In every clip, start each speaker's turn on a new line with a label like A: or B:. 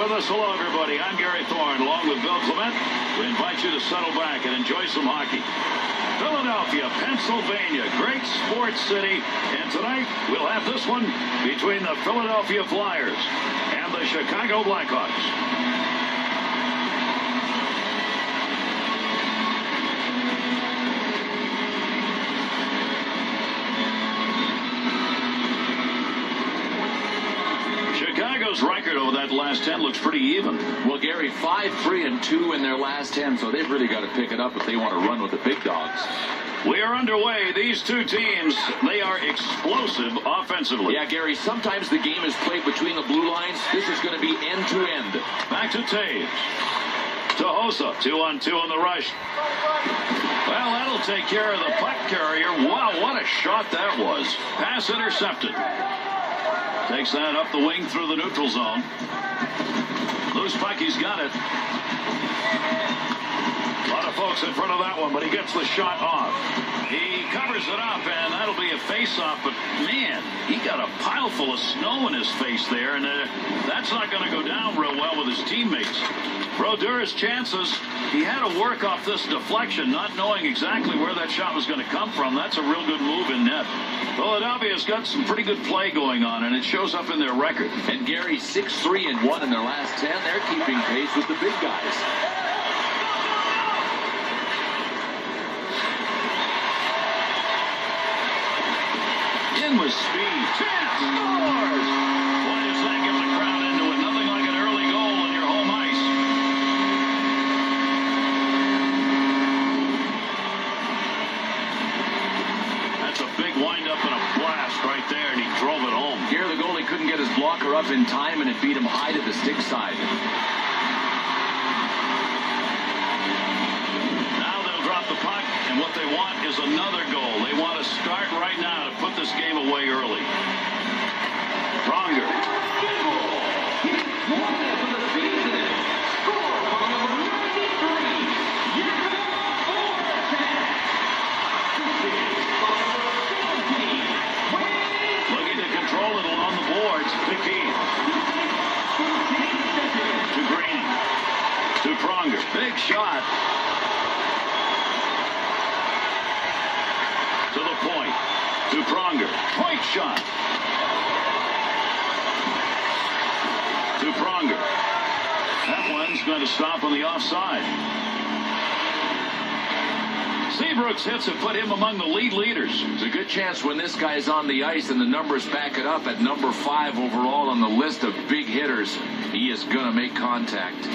A: with us. Hello, everybody. I'm Gary Thorne, along with Bill Clement. We invite you to settle back and enjoy some hockey. Philadelphia, Pennsylvania, great sports city. And tonight, we'll have this one between the Philadelphia Flyers and the Chicago BlackHawks. Chicago's record over that last 10 looks pretty even.
B: Well, Gary, 5-3-2 in their last 10, so they've really got to pick it up if they want to run with the big dogs.
A: We are underway. These two teams, they are explosive offensively.
B: Yeah, Gary, sometimes the game is played between the blue lines. This is going to be end-to-end.
A: Back to Taves. To Hossa. 2-on-2 in the rush. Well, that'll take care of the puck carrier. Wow, what a shot that was. Pass intercepted. Takes that up the wing through the neutral zone. Loose puck, he's got it. A lot of folks in front of that one, but he gets the shot off. He covers it up, and that'll be a face-off. But, man, he got a pile full of snow in his face there, and that's not going to go down real well with his teammates. Brodeurs' chances, he had to work off this deflection, not knowing exactly where that shot was going to come from. That's a real good move in net. Philadelphia's got some pretty good play going on, and it shows up in their record.
B: And, Gary, 6-3-1 in their last 10. They're keeping pace with the big guys.
A: With speed. Chance scores! Boy, does that get the crowd into it. Nothing like an early goal on your home ice. That's a big windup and a blast right there, and he drove it home.
B: Here, the goalie couldn't get his blocker up in time, and it beat him high to the stick side.
A: Now they'll drop the puck, and what they want is another goal. They want to start right now to put this game away early. Pronger. Looking to control it along the boards. Piquet. To Green. To Pronger. Big shot. To the point. To Pronger. Point shot. To Pronger. That one's going to stop on the offside. Seabrook's hits have put him among the lead leaders.
B: It's a good chance when this guy's on the ice and the numbers back it up at number 5 overall on the list of big hitters. He is going to make contact.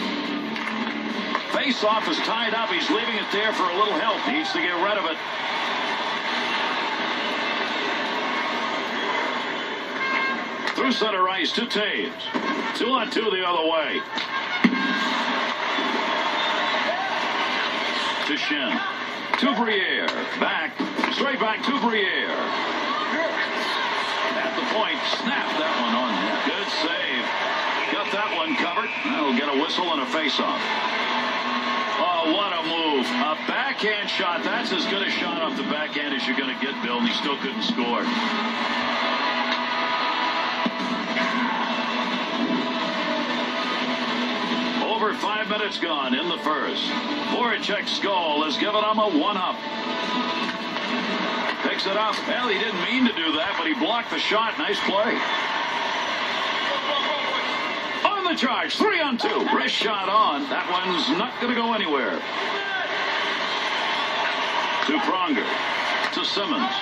A: Face-off is tied up. He's leaving it there for a little help. Needs to get rid of it. Through center ice to Taves. 2-on-2 the other way. To Shen. To Briere. Back. Straight back to Briere. At the point. Snap that one on net. Good save. Got that one covered. That'll get a whistle and a face-off. Oh, what a move. A backhand shot. That's as good a shot off the backhand as you're going to get, Bill, and he still couldn't score. Over 5 minutes gone in the first. Voracek's goal has given him a 1-up. Picks it up. Well, he didn't mean to do that, but he blocked the shot. Nice play. On the charge. 3-on-2. Wrist shot on. That one's not going to go anywhere. To Pronger. To Simmons.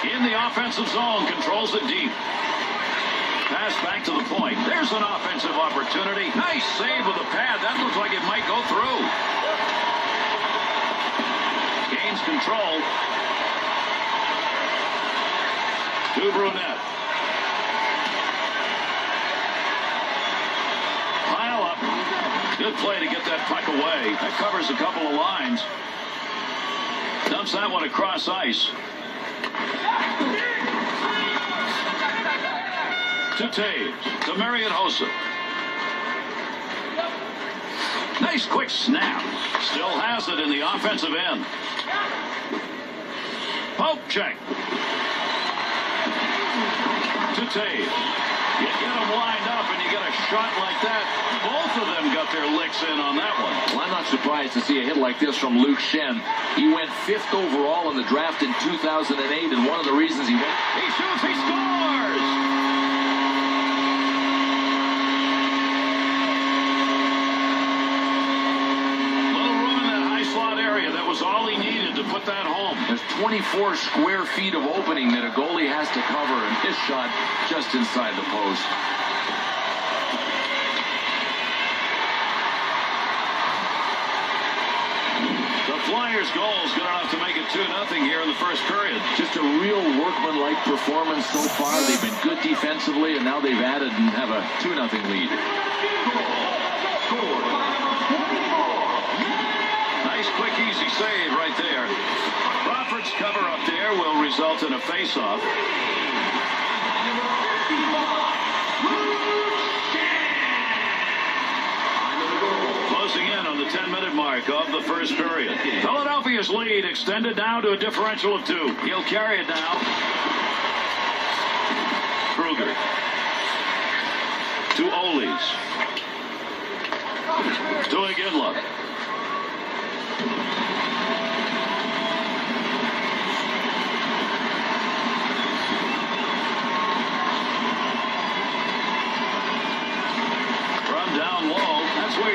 A: In the offensive zone, controls it deep. Pass back to the point. There's an offensive opportunity. Nice save with the pad. That looks like it might go through. Gains control. To Brunette. Pile up. Good play to get that puck away. That covers a couple of lines. Dumps that one across ice. To Taves. To Marion Hossa. Nice quick snap. Still has it in the offensive end. Poke check. to Tate. You get them lined up and you get a shot like that. Both of them got their licks in on that one.
B: Well, I'm not surprised to see a hit like this from Luke Shen. He went 5th overall in the draft in 2008, and one of the reasons he went...
A: He shoots, he scores! Little room in that high slot area. That was all he needed to put that home.
B: There's 24 square feet of opening that a goalie has to cover, and his shot just inside the post.
A: The Flyers' goal is good enough to make it 2-0 here in the first period.
B: Just a real workmanlike performance so far. They've been good defensively, and now they've added and have a 2-0 lead.
A: Nice, quick, easy save right there. Crawford's cover up there will result in a face-off. Closing in on the 10-minute mark of the first period. Philadelphia's lead extended down to a differential of 2. He'll carry it now. Kruger. To Oles. To Iginla.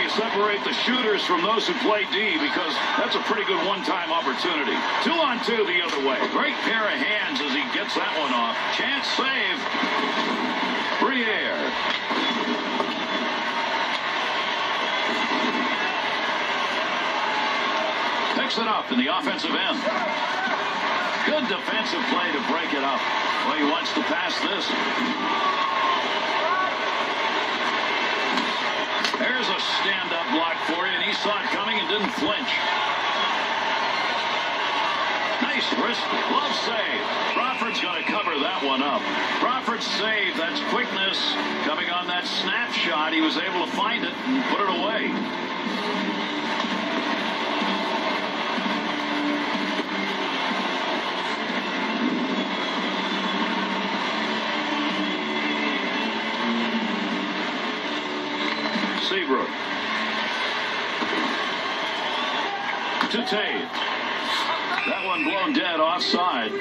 A: Separate the shooters from those who play D, because that's a pretty good one-time opportunity. 2-on-2 the other way. Great pair of hands as he gets that one off. Chance save. Briere. Picks it up in the offensive end. Good defensive play to break it up. Well, he wants to pass this. There's a stand-up block for you, and he saw it coming and didn't flinch. Nice wrist glove save. Crawford's going to cover that one up. Crawford's save, that's quickness. Coming on that snapshot, he was able to find it and put it away. Seabrook. To Tate. That one blown dead offside.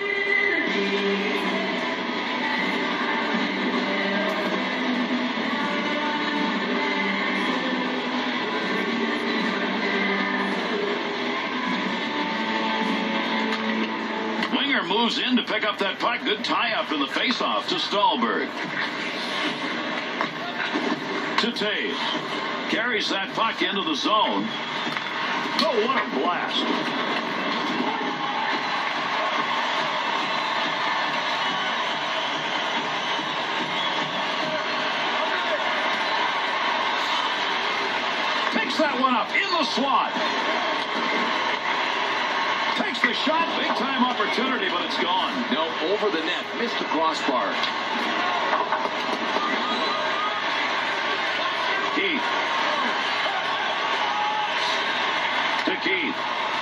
A: Winger moves in to pick up that puck. Good tie-up in the face-off to Stallberg. To Tate. Carries that puck into the zone. Oh, what a blast. Picks that one up in the slot. Takes the shot. Big time opportunity, but it's gone.
B: No, over the net. Missed the crossbar.
A: Keith. To Keith.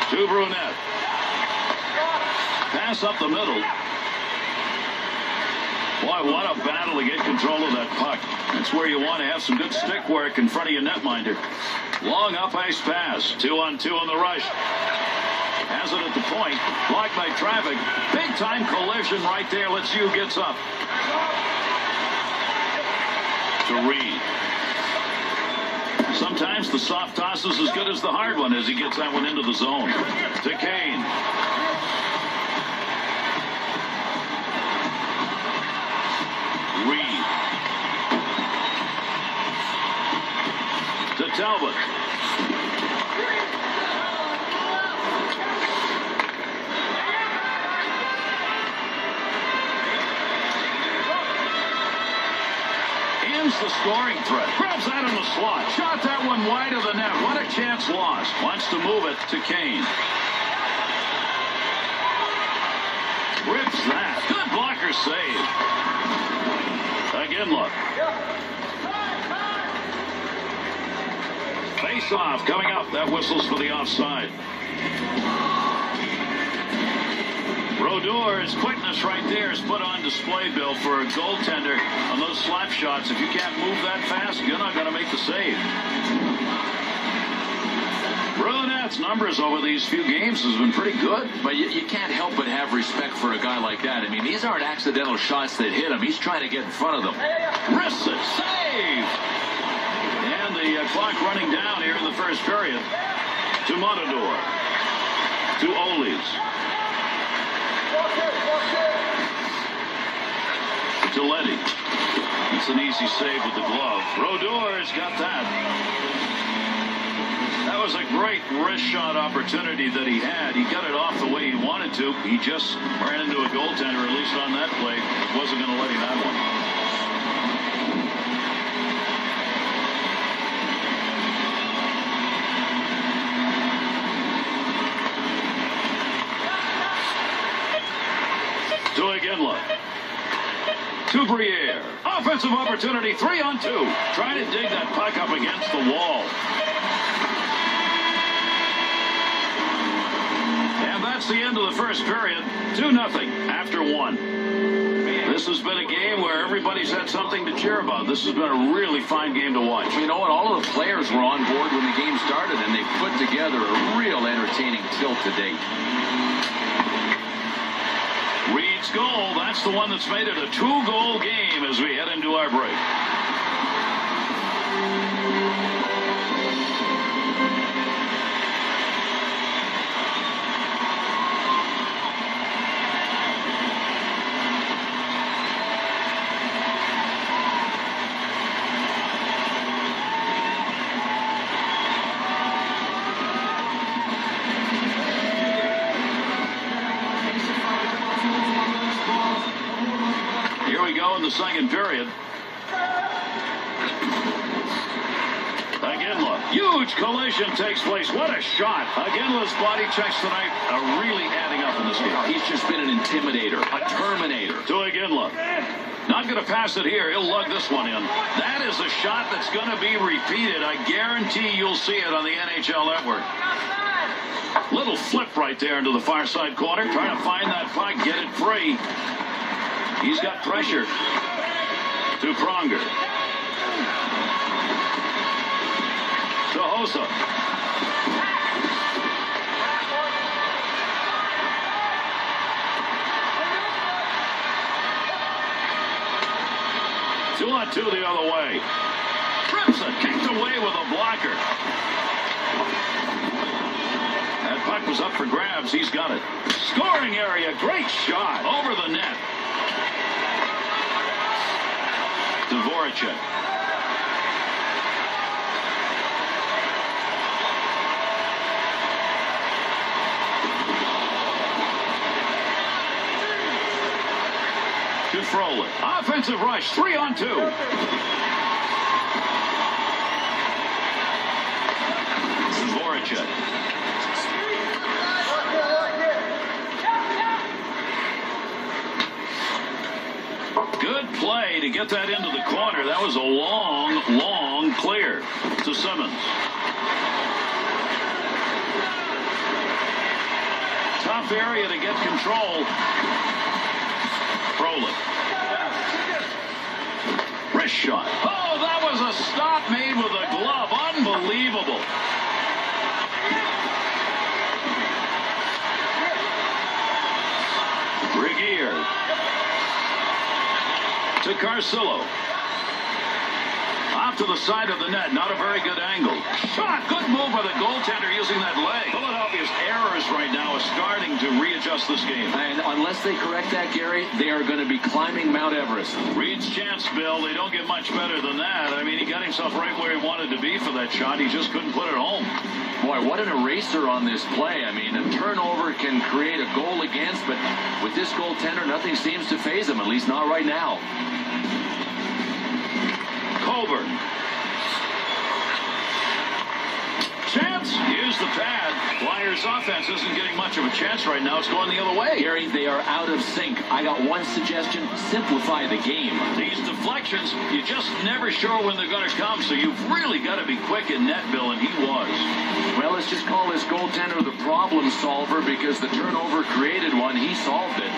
A: To Brunette. Pass up the middle. Boy, what a battle to get control of that puck. That's where you want to have some good stick work in front of your netminder. Long up ice pass. 2-on-2 on the rush. Has it at the point. Blocked by traffic. Big time collision right there. Let's see who gets up. To Reed. Sometimes the soft toss is as good as the hard one as he gets that one into the zone. To Kane. Reed. To Talbot. The scoring threat. Grabs that in the slot. Shot that one wide of the net. What a chance lost. Wants to move it to Kane. Rips that. Good blocker save. Again, look. Face off coming up. That whistles for the offside. Rodeur's quickness right there is put on display, Bill, for a goaltender on those slap shots. If you can't move that fast, you're not going to make the save. Brunette's numbers over these few games has been pretty good.
B: But you can't help but have respect for a guy like that. I mean, these aren't accidental shots that hit him. He's trying to get in front of them.
A: Risks it. Save! And the clock running down here in the first period. To Montador. To Oles. To Letty. It's an easy save with the glove. Rodeur's got that. That was a great wrist shot opportunity that he had. He got it off the way he wanted to. He just ran into a goaltender, at least on that play. Wasn't going to let him have one. To Iginla. To Briere. Offensive opportunity, 3-on-2. Trying to dig that puck up against the wall. And that's the end of the first period. 2-0 after 1. This has been a game where everybody's had something to cheer about. This has been a really fine game to watch.
B: You know what? All of the players were on board when the game started, and they put together a real entertaining tilt to date.
A: Reed's goal, that's the one that's made it a 2-goal game as we head into our break. In the second period. Iginla. Huge collision takes place. What a shot. Iginla's body checks tonight are really adding up in this game.
B: He's just been an intimidator, a terminator.
A: To Iginla. Not going to pass it here. He'll lug this one in. That is a shot that's going to be repeated. I guarantee you'll see it on the NHL network. Little flip right there into the far side corner. Trying to find that puck, get it free. He's got pressure. To Pronger. To Hossa. Two on two the other way. Trips it. Kicked away with a blocker. That puck was up for grabs. He's got it. Scoring area. Great shot. Over the net. To Voracek. To Frolik. Offensive rush, 3-on-2. Voracek. Good play to get that into the corner. That was a long, long clear to Simmons. Tough area to get control. Frolik. Wrist shot. Oh, that was a stop made with a glove. Unbelievable. Brigier. To Carcillo. Off to the side of the net. Not a very good angle. Shot. Good move by the goaltender using that leg. Philadelphia's errors right now are starting to readjust this game.
B: And unless they correct that, Gary, they are going to be climbing Mount Everest.
A: Reed's chance, Bill. They don't get much better than that. I mean, he got himself right where he wanted to be for that shot. He just couldn't put it home.
B: Boy, what an eraser on this play. I mean, a turnover can create a goal against, but with this goaltender, nothing seems to faze him, at least not right now. Colburn.
A: Chance is moves the pad. Flyers offense isn't getting much of a chance right now. It's going the other way.
C: Gary, they are out of sync. I got one suggestion: simplify the game.
A: These deflections, you're just never sure when they're going to come, so you've really got to be quick in net, Bill, and he was.
B: Well, let's just call this goaltender the problem solver, because the turnover created one. He solved it.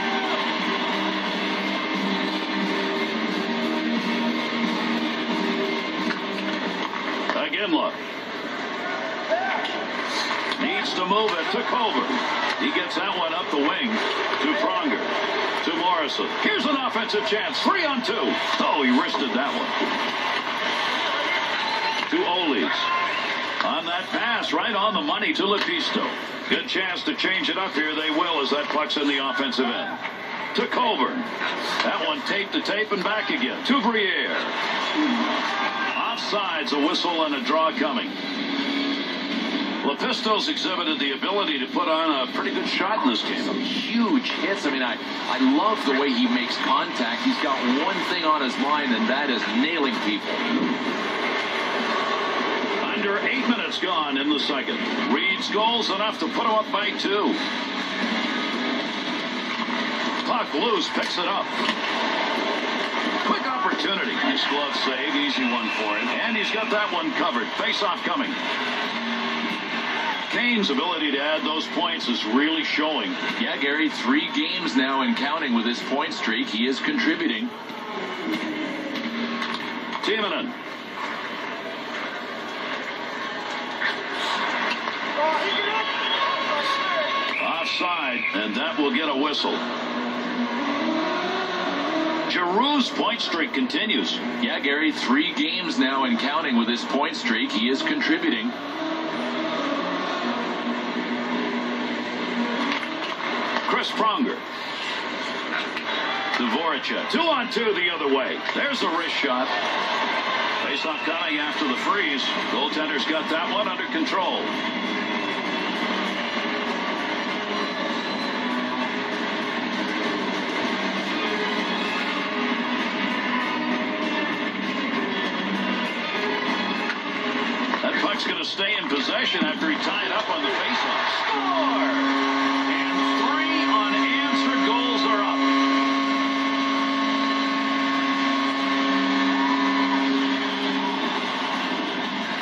A: Again, look. Needs to move it to Colbert. He gets that one up the wing to Pronger. To Morrison. Here's an offensive chance. 3-on-2. Oh, he wristed that one. To Oles. On that pass, right on the money to Lepisto. Good chance to change it up here. They will, as that puck's in the offensive end. To Colburn. That one tape to tape and back again. To Briere. Offsides, a whistle and a draw coming. Lepisto's exhibited the ability to put on a pretty good shot in this game.
B: Some huge hits. I mean, I love the way he makes contact. He's got one thing on his mind, and that is nailing people.
A: Under 8 minutes gone in the second. Reed's goal's enough to put him up by 2. Puck loose, picks it up. Quick opportunity. Nice glove save, easy one for him. And he's got that one covered. Face-off coming. Kane's ability to add those points is really showing.
B: Yeah, Gary, 3 games now and counting with his point streak. He is contributing.
A: Timonen. Offside, and that will get a whistle. Giroux's point streak continues.
B: Yeah, Gary, 3 games now and counting with his point streak. He is contributing.
A: Chris Pronger. Dvorak. 2-on-2 the other way. There's a wrist shot. Face-off coming after the freeze. Goaltender's got that one under control. That puck's going to stay in possession after he tied up on the face-off. Score!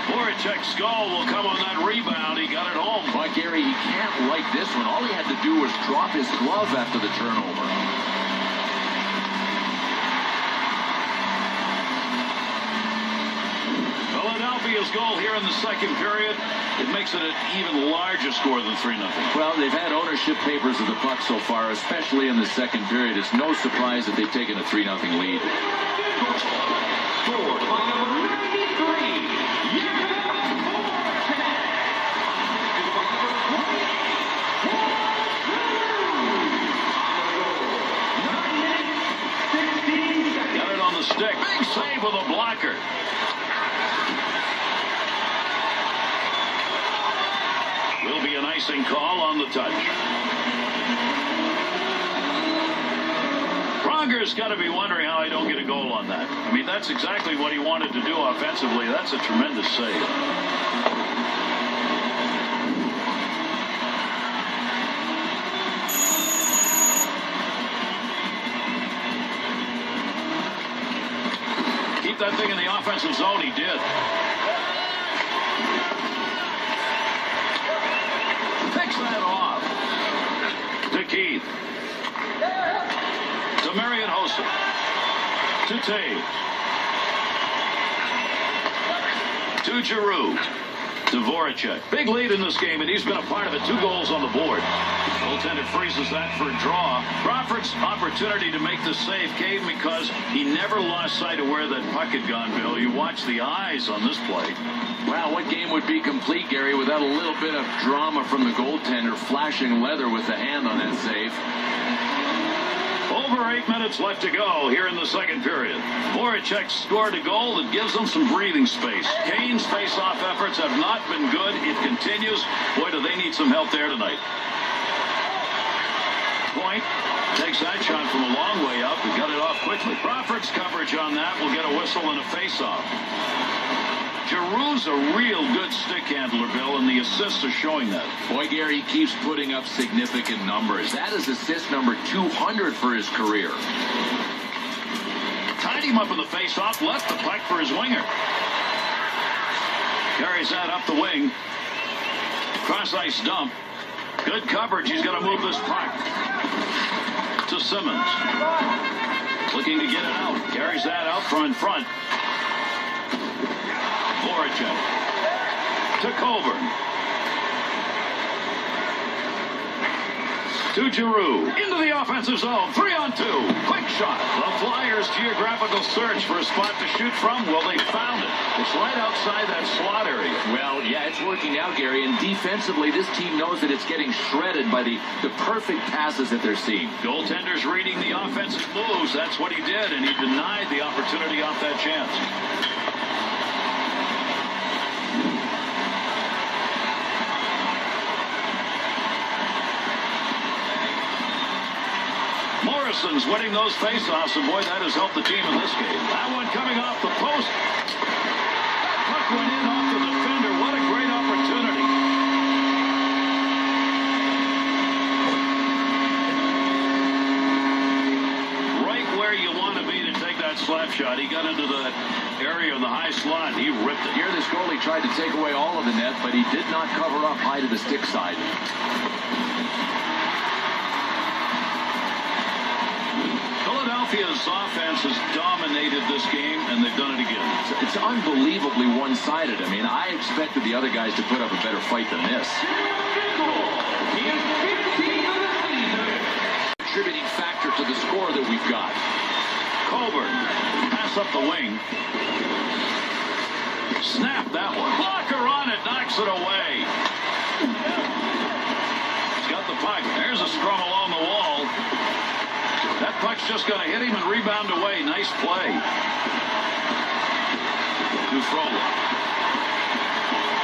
A: Voracek's goal will come on that rebound. He got it home.
B: But Gary, he can't like this one. All he had to do was drop his glove after the turnover.
A: Philadelphia's goal here in the second period. It makes it an even larger score than 3-0.
B: Well, they've had ownership papers of the puck so far, especially in the second period. It's no surprise that they've taken a 3-0 lead.
A: Stick. Big save with a blocker. Will be an icing call on the touch. Pronger's got to be wondering how I don't get a goal on that. I mean, that's exactly what he wanted to do offensively. That's a tremendous save. That thing in the offensive zone, he did. Picks that off. To Keith. To Marian Hossa. To Taves. To Giroux. To Voracek. Big lead in this game, and he's been a part of it. 2 goals on the board. Goaltender freezes that for a draw. Crawford's opportunity to make the save came because he never lost sight of where that puck had gone, Bill. You watch the eyes on this play.
B: Wow, what game would be complete, Gary, without a little bit of drama from the goaltender flashing leather with the hand on that save.
A: Over 8 minutes left to go here in the second period. Voracek scored a goal that gives them some breathing space. Kane's face-off efforts have not been good. It continues. Boy, do they need some help there tonight. Point takes that shot from a long way up and got it off quickly. Crawford's coverage on that will get a whistle and a face-off. Giroux's a real good stick handler, Bill, and the assists are showing that.
B: Boy, Gary keeps putting up significant numbers. That is assist number 200 for his career.
A: Tied him up in the face-off, left the puck for his winger. Carries that up the wing. Cross-ice dump. Good coverage. He's got to move this puck to Simmons. Looking to get it out. Carries that out from in front. Voracek to Colburn. To Giroux. Into the offensive zone. 3-on-2. Quick shot. The Flyers' geographical search for a spot to shoot from. Well, they found it. It's right outside that slot area.
B: Well, yeah, it's working out, Gary. And defensively, this team knows that it's getting shredded by the perfect passes that they're seeing.
A: Goaltender's reading the offensive moves. That's what he did, and he denied the opportunity off that chance. Morrison's winning those faceoffs, and boy, that has helped the team in this game. That one coming off the post. That puck went in off the defender. What a great opportunity. Right where you want to be to take that slap shot. He got into the area of the high slot. He ripped it.
B: Here, this goalie tried to take away all of the net, but he did not cover up high to the stick side.
A: Philadelphia's offense has dominated this game, and they've done it again.
B: It's unbelievably one-sided. I mean, I expected the other guys to put up a better fight than this. Contributing factor to the score that we've got.
A: Colburn, pass up the wing. Snap that one. Blocker on it, knocks it away. He's got the puck. There's a scrum along the wall. That puck's just going to hit him and rebound away. Nice play. Dufrola.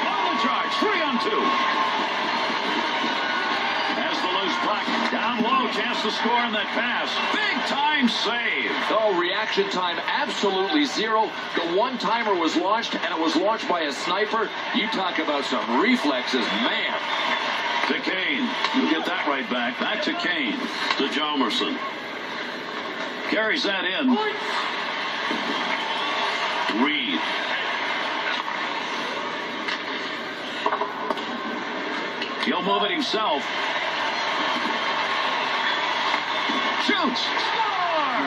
A: On the charge. 3-on-2. Has the loose puck. Down low. Chance to score on that pass. Big time save.
B: Oh, reaction time absolutely zero. The one-timer was launched, and it was launched by a sniper. You talk about some reflexes, man.
A: To Kane. You get that right back. Back to Kane. To Jalmerson. Carries that in. Reed. He'll move it himself. Shoots. Score!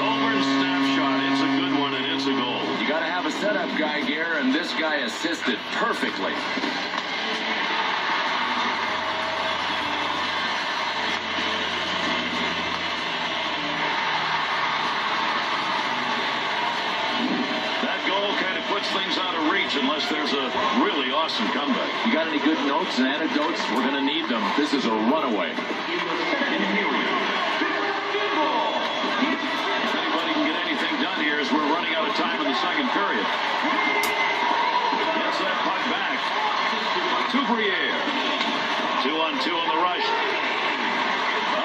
A: Colburn's snapshot. It's a good one, and it's a goal.
B: You got to have a setup guy here, and this guy assisted perfectly.
A: Things out of reach unless there's a really awesome comeback.
B: You got any good notes and anecdotes? We're going to need them. This is a runaway.
A: If anybody can get anything done here as we're running out of time in the second period. Gets that puck back. To Briere. 2-on-2 on the rush.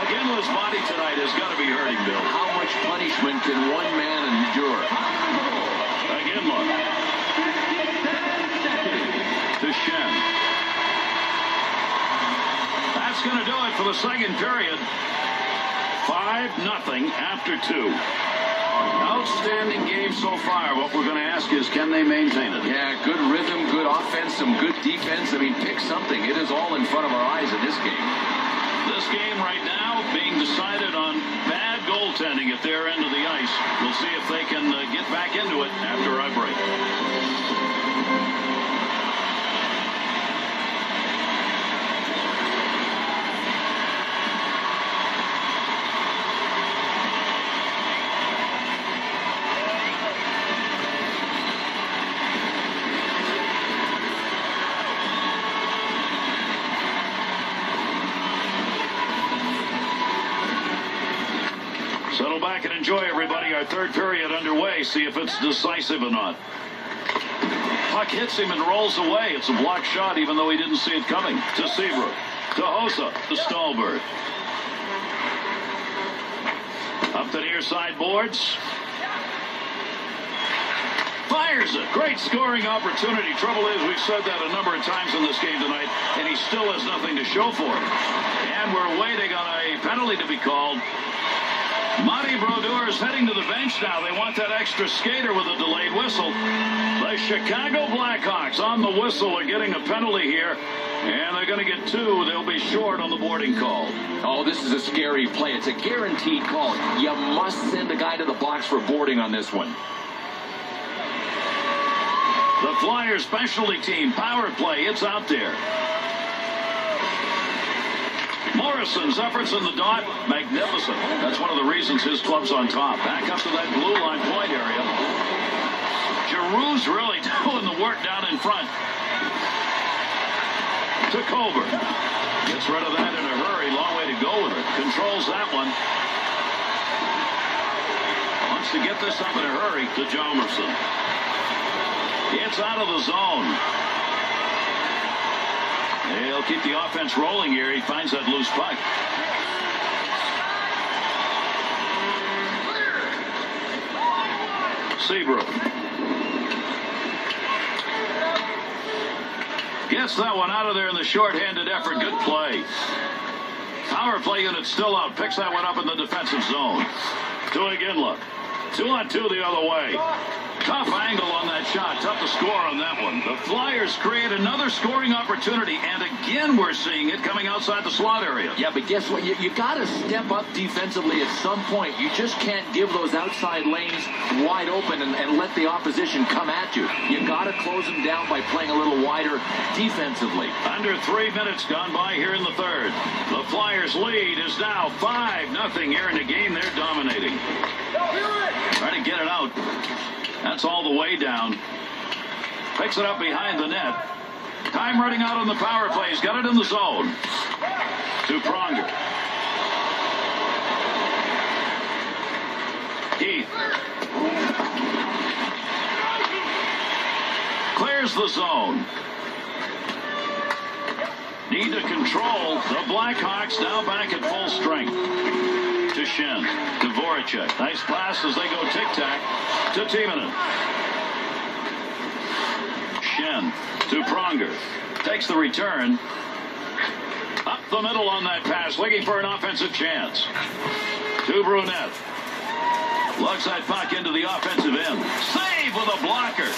A: Ginla's body tonight has got to be hurting, Bill.
B: How much punishment can one man endure?
A: Ginla. To Shen. That's going to do it for the second period. 5-0 after 2. Outstanding game so far. What we're going to ask is, can they maintain it?
B: Yeah, good rhythm, good offense, some good defense. I mean, pick something. It is all in front of our eyes in this game.
A: This game right now being decided on bad goaltending at their end of the ice. We'll see if they can get back into it after our break. Settle back and enjoy, everybody. Our third period underway. See if it's decisive or not. Puck hits him and rolls away. It's a blocked shot, even though he didn't see it coming. To Seabrook. To Hossa. To Stallberg. Off the near side boards. Fires it. Great scoring opportunity. Trouble is, we've said that a number of times in this game tonight, and he still has nothing to show for it. And we're waiting on a penalty to be called. Marty Brodeur is heading to the bench now. They want that extra skater with a delayed whistle. The Chicago Blackhawks on the whistle are getting a penalty here, and they're going to get two. They'll be short on the boarding call.
C: Oh, this is a scary play. It's a guaranteed call. You must send a guy to the box for boarding on this one.
A: The Flyers specialty team power play. It's out there. Morrison's efforts in the dot, magnificent. That's one of the reasons his club's on top. Back up to that blue line point area. Giroux's really doing the work down in front. To Coburn. Gets rid of that in a hurry. Long way to go with it. Controls that one. Wants to get this up in a hurry to Jomerson. It's out of the zone. He'll keep the offense rolling here. He finds that loose puck. Seabrook gets that one out of there in the shorthanded effort. Good play. Power play unit still out. Picks that one up in the defensive zone. To Iginla. 2-on-2 the other way. Tough angle on that shot. Tough to score on that one. The Flyers create another scoring opportunity, and again we're seeing it coming outside the slot area.
C: Yeah, but guess what? You got to step up defensively at some point. You just can't give those outside lanes wide open and let the opposition come at you. You got to close them down by playing a little wider defensively.
A: Under 3 minutes gone by here in the third. The Flyers lead is now 5-0 here in the game. They're dominating. Trying to get it out. That's all the way down. Picks it up behind the net. Time running out on the power play. He's got it in the zone. To Pronger. Heath. Clears the zone. Need to control. The Blackhawks now back at full strength. To Schenn. To Voracek. Nice pass as they go tic-tac. To Timonen. Schenn to Pronger. Takes the return. Up the middle on that pass. Looking for an offensive chance. To Brunette. Lugs that puck into the offensive end. Save with a blocker.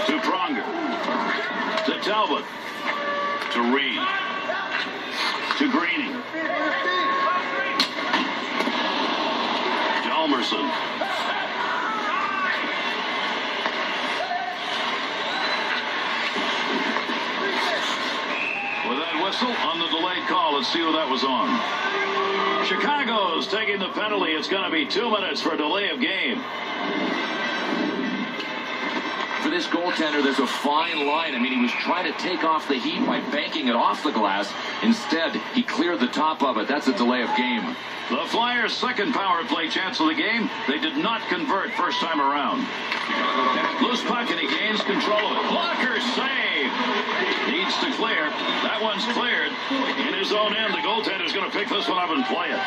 A: To Pronger. To Talbot. To Reed. To Greening. Elmerson. With that whistle on the delayed call, let's see who that was on. Chicago's taking the penalty. It's going to be 2 minutes for a delay of game.
C: For this goaltender, there's a fine line. I mean, he was trying to take off the heat by banking it off the glass. Instead, he cleared the top of it. That's a delay of game.
A: The Flyers' second power play chance of the game. They did not convert first time around. Loose puck, and he gains control of it. Blocker save. Needs to clear. That one's cleared. In his own end, the goaltender's going to pick this one up and play it.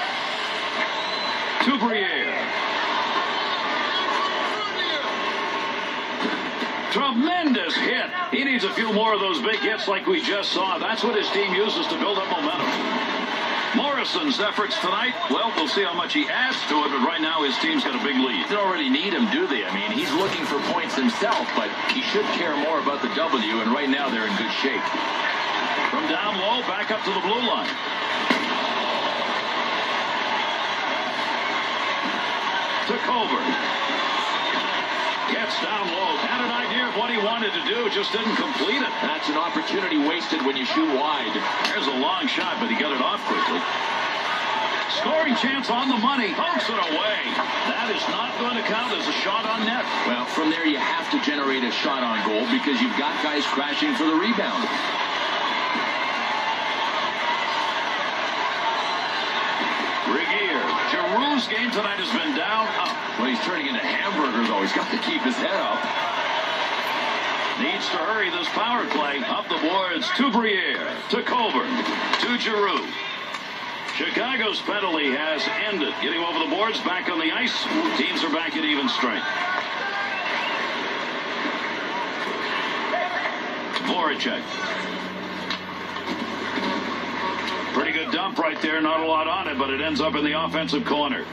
A: To Briere. Tremendous hit. He needs a few more of those big hits like we just saw. That's what his team uses to build up momentum. Morrison's efforts tonight, well, we'll see how much he adds to it, but right now his team's got a big lead.
C: They don't already need him, do they? I mean, he's looking for points himself, but he should care more about the W, and right now they're in good shape.
A: From down low, back up to the blue line. To Coburn. Gets down low. Had an idea of what he wanted to do, just didn't complete it.
C: That's an opportunity wasted when you shoot wide.
A: There's a long shot, but he got it off quickly. Scoring chance on the money. Pokes it away. That is not going to count as a shot on net.
C: Well, from there you have to generate a shot on goal because you've got guys crashing for the rebound.
A: Regier. Giroux's game tonight has been down, up.
C: Well, he's turning into hamburger, though. He's got to keep his head up.
A: Needs to hurry this power play. Up the boards to Briere. To Coburn. To Giroux. Chicago's penalty has ended. Getting over the boards, back on the ice. Teams are back at even strength. Voracek. Pretty good dump right there. Not a lot on it, but it ends up in the offensive corner.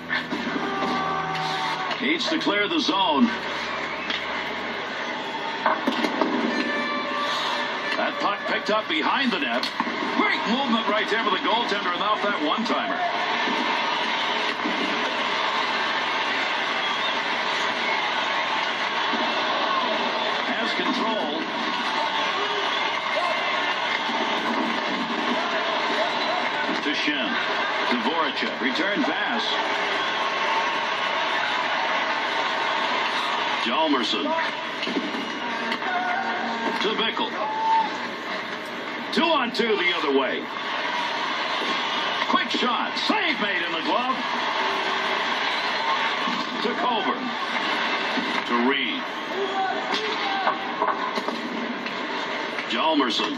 A: Needs to clear the zone. That puck picked up behind the net. Great movement right there with the goaltender without that one-timer. Has control. To Shen. To Voracek. Return pass. Hjalmarsson. To Bickle. 2-on-2 the other way. Quick shot. Save made in the glove. To Coburn. To Reed. Hjalmarsson.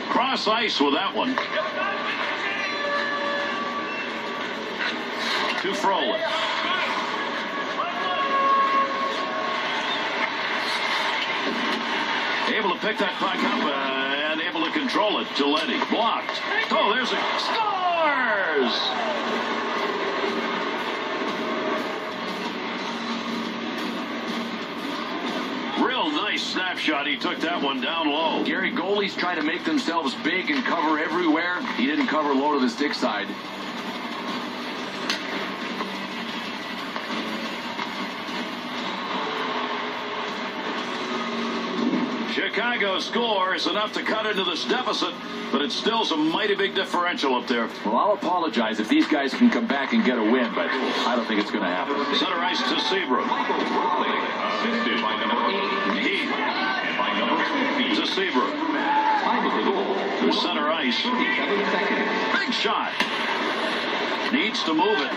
A: Cross ice with that one. To Frolik. Able to pick that puck up and able to control it. To Letty. Blocked. Oh, there's a... Scores! Real nice snapshot. He took that one down low.
C: Gary, goalies try to make themselves big and cover everywhere. He didn't cover low to the stick side.
A: Chicago's score is enough to cut into this deficit, but it's still some mighty big differential up there.
C: Well, I'll apologize if these guys can come back and get a win, but I don't think it's going to happen.
A: Center ice to Seabrook. Heath. To Seabrook. To center ice. Big shot. Needs to move it.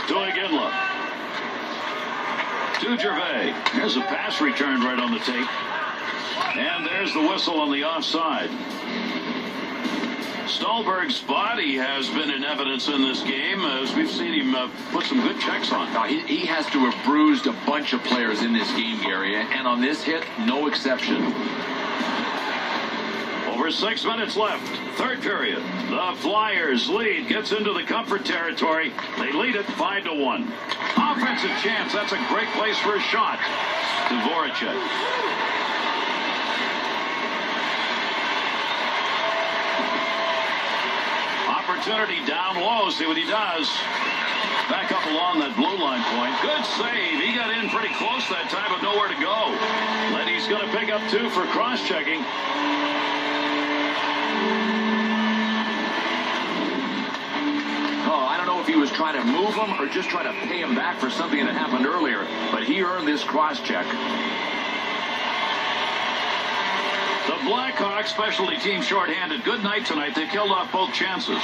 A: To Iginla. To Gervais. There's a pass returned right on the tape. And there's the whistle on the offside. Stolberg's body has been in evidence in this game as we've seen him put some good checks on.
C: He has to have bruised a bunch of players in this game, Gary, and on this hit, no exception.
A: Over 6 minutes left. Third period. The Flyers lead. Gets into the comfort territory. They lead it 5-1. Offensive chance. That's a great place for a shot. To Voracek. Opportunity down low. See what he does. Back up along that blue line point. Good save. He got in pretty close that time, but nowhere to go. Letty's going to pick up 2 for cross-checking.
C: I don't know if he was trying to move him or just trying to pay him back for something that happened earlier, but he earned this cross-check.
A: The BlackHawks specialty team shorthanded. Good night tonight. They killed off both chances.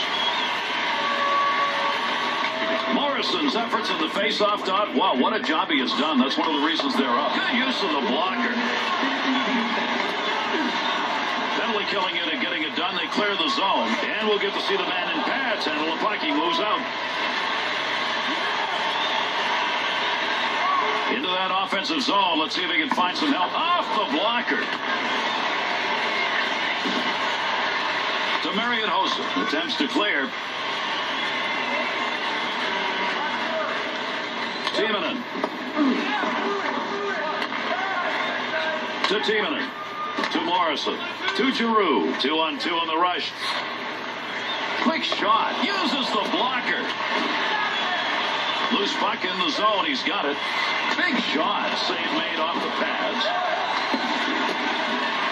A: Morrison's efforts in the face-off dot. Wow, what a job he has done. That's one of the reasons they're up. Good use of the blocker. Penalty killing it and getting it done. They clear the zone. And we'll get to see the man in pads handle the puck. He moves out. Into that offensive zone. Let's see if he can find some help. Off the blocker. To Marion Hossa. Attempts to clear. Timonen. To Timonen. To Morrison. To Giroux. 2-on-2 on the rush. Quick shot. Uses the blocker. Loose puck in the zone. He's got it. Big shot. Save made off the pads.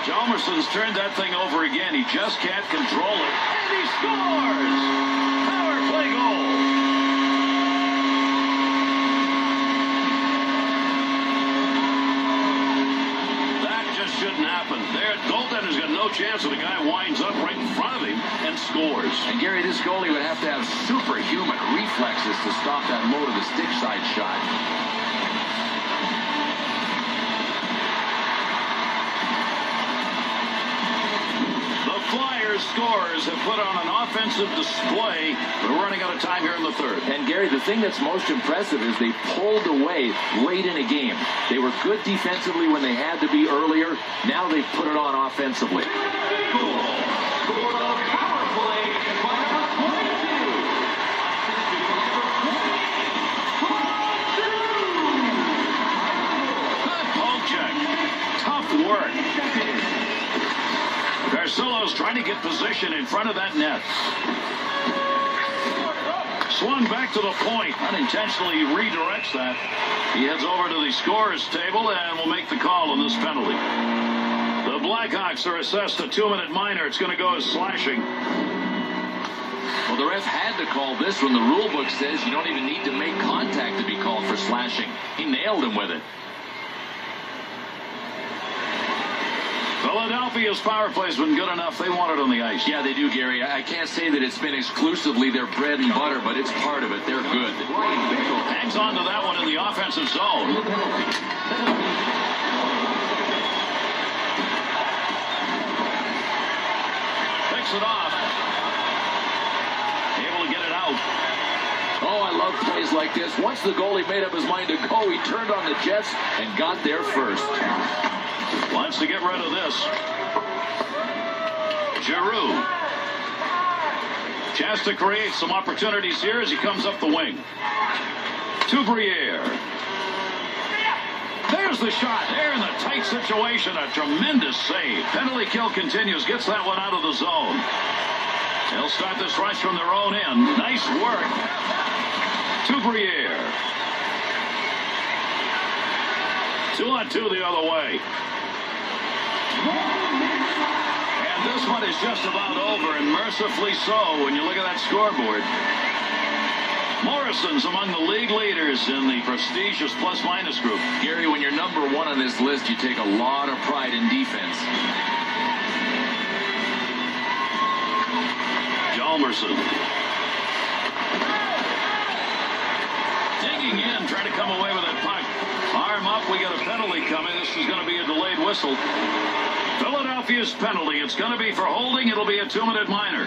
A: Hjalmarsson's turned that thing over again. He just can't control it. And he scores! Power play goal. That just shouldn't happen. Their goaltenders Pitcher's got no chance, and the guy winds up right in front of him and scores.
B: And Gary, this goalie would have to have superhuman reflexes to stop that low to the stick side shot.
A: Flyers scores have put on an offensive display. We're running out of time here in the third.
C: And Gary, the thing that's most impressive is they pulled away late in a game. They were good defensively when they had to be earlier. Now they've put it on offensively.
A: Poke check. Tough work. Garcilo's trying to get position in front of that net. Swung back to the point. Unintentionally redirects that. He heads over to the scorer's table and will make the call on this penalty. The Blackhawks are assessed a 2-minute minor. It's going to go as slashing.
B: Well, the ref had to call this when the rule book says you don't even need to make contact to be called for slashing. He nailed him with it.
A: Philadelphia's power play's been good enough. They want it on the ice.
B: Yeah, they do, Gary. I can't say that it's been exclusively their bread and butter, but it's part of it. They're good.
A: Hangs on to that one in the offensive zone. Picks it off. Able to get it out.
C: Oh, I love plays like this. Once the goalie made up his mind to go, he turned on the Jets and got there first.
A: Wants to get rid of this. Giroux. Chance to create some opportunities here as he comes up the wing. To Briere. There's the shot. There in the tight situation. A tremendous save. Penalty kill continues. Gets that one out of the zone. They'll start this rush from their own end. Nice work. To Briere. 2-on-2 the other way. And this one is just about over, and mercifully so when you look at that scoreboard. Morrison's among the league leaders in the prestigious plus-minus group.
B: Gary, when you're number one on this list, you take a lot of pride in defense.
A: Hjalmarsson. Digging in, trying to come away with that puck. Arm up, we got a penalty coming. This is going to be a delayed whistle. Philadelphia's penalty. It's going to be for holding. It'll be a 2-minute minor.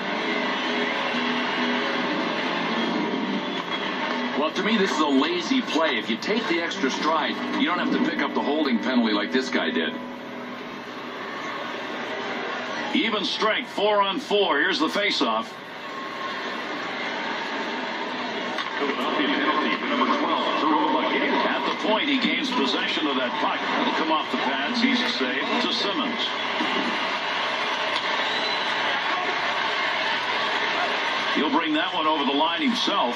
B: Well, to me, this is a lazy play. If you take the extra stride, you don't have to pick up the holding penalty like this guy did.
A: Even strength, 4-on-4. Here's the face-off. At the point, he gains possession of that puck. It'll come off the pads. He's saved to Simmons. He'll bring that one over the line himself.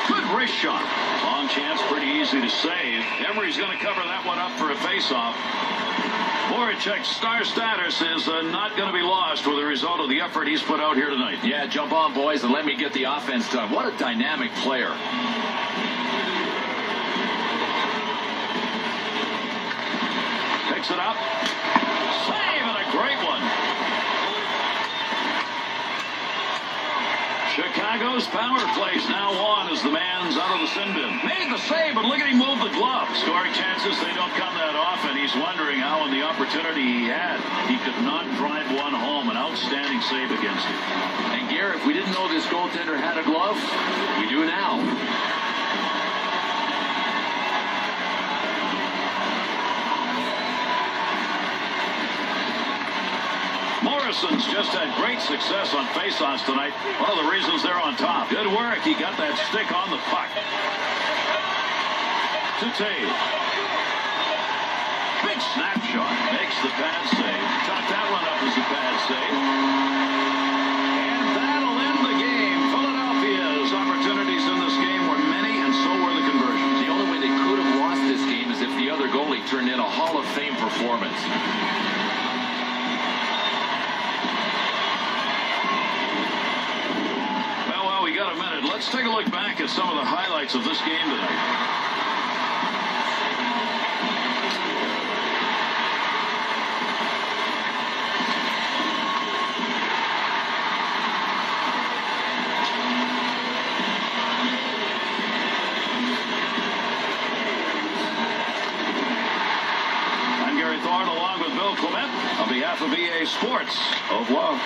A: Good wrist shot. Long chance, pretty easy to save. Emery's going to cover that one up for a face-off. Voracek's star status is not going to be lost with the result of the effort he's put out here tonight.
B: Yeah, jump on, boys, and let me get the offense done. What a dynamic player.
A: Picks it up. Save, and a great one. Chicago's power plays now on as the man's out of the sin bin. Made the save, but look at him move the glove. Scoring chances, they don't come that often. He's wondering how in the opportunity he had, he could not drive one home. An outstanding save against him.
C: And Garrett, if we didn't know this goaltender had a glove, we do now.
A: Morrison's just had great success on faceoffs tonight. One of the reasons they're on top. Good work. He got that stick on the puck. To Tate. Big snapshot. Makes the pad save. Chalk that one up as a pad save. And that'll end the game. Philadelphia's opportunities in this game were many, and so were the conversions.
B: The only way they could have lost this game is if the other goalie turned in a Hall of Fame performance.
A: Got a minute. Let's take a look back at some of the highlights of this game tonight. that, on behalf of EA Sports, au revoir.